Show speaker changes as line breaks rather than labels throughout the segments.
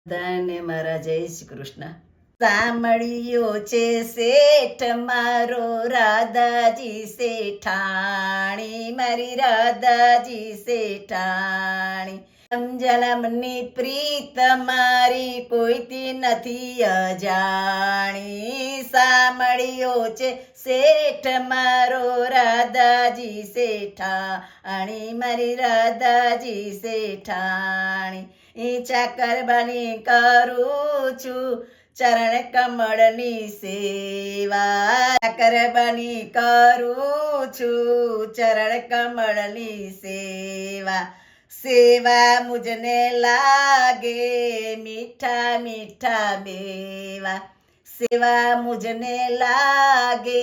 ધન્ય મારા જય શ્રી કૃષ્ણ. સાંભળ્યો છે શેઠ મારો રાધાજી શેઠાણી, મારી રાધાજી શેઠાણી. જન્મની પ્રીત મારી કોઈથી નથી અજાણી. સાંભળ્યો છે શેઠ મારો રાધાજી શેઠાણી, મારી રાધાજી શેઠાણી. ચાકર બની કરું છું ચરણ કમળની સેવા. ચાકર બની કરું છું ચરણ કમળની સેવા. સેવા મુજને લાગે મીઠા મીઠા મેવા. સેવા મુજને લાગે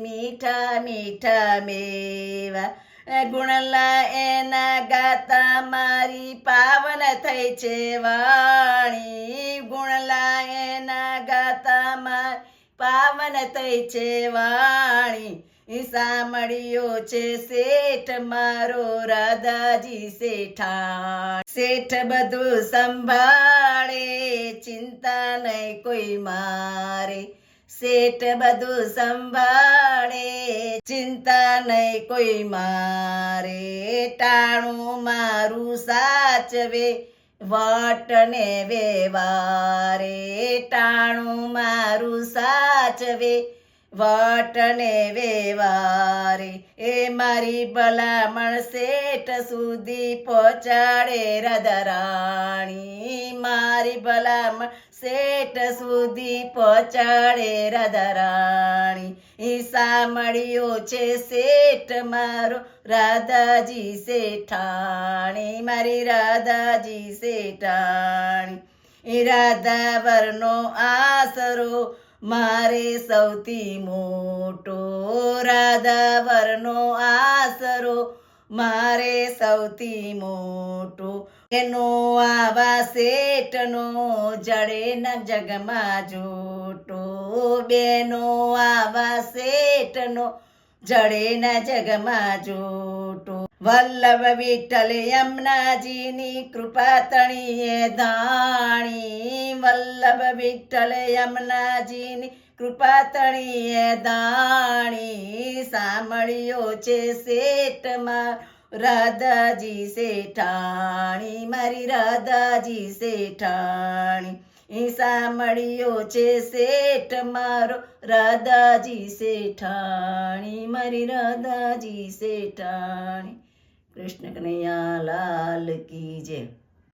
મીઠા મીઠા મેવા. ગુણલા એના ગાતા મારી પાવન થઈ છે વાણી. ગુણલા એના ગાતા મારી પાવન થઈ છે વાણી. સાંભળ્યો છે શેઠ મારો રાધાજી શેઠાણી. શેઠ બધું સંભાળે ચિંતા નહીં કોઈ મારે. શેઠ બધું સંભાળે ચિંતા નહીં કોઈ મારે. ટાણું મારું સાચવે વટને વ્યવહારે. ટાણું મારું સાચવે વટને વ્યવહારે. એ મારી ભલામણ શેઠ સુધી પહોંચાડે રાધારાણી. મારી ભલામણ શેઠ સુધી પહોંચાડે રાધારાણી. સાંભળ્યો છે શેઠ મારો રાધાજી શેઠાણી, મારી રાધાજી શેઠાણી. રાધા વરનો આસરો મારે સૌથી મોટો. રાધા વરનો આસરો મારે સૌથી મોટો. એનો આવા શેઠનો જડે ન જગમાં જોટો. બેનો આવા શેઠનો જડે ન જગમાં જોટો. વલ્લભ વિઠ્ઠલ યમુનાજીની કૃપા તણીએ ધાણી. વલ્લભ વિઠ્ઠલ યમુનાજીની કૃપા તણીએ ધાણી. સાંભળ્યો છે શેઠમાં રાધાજી શેઠાણી, મારી રાધાજી શેઠાણી. સાંભળ્યો છે શેઠ મારો રાધાજી શેઠાણી, મારી રાધાજી શેઠાણી. કૃષ્ણ કનૈયા લાલ કી જય.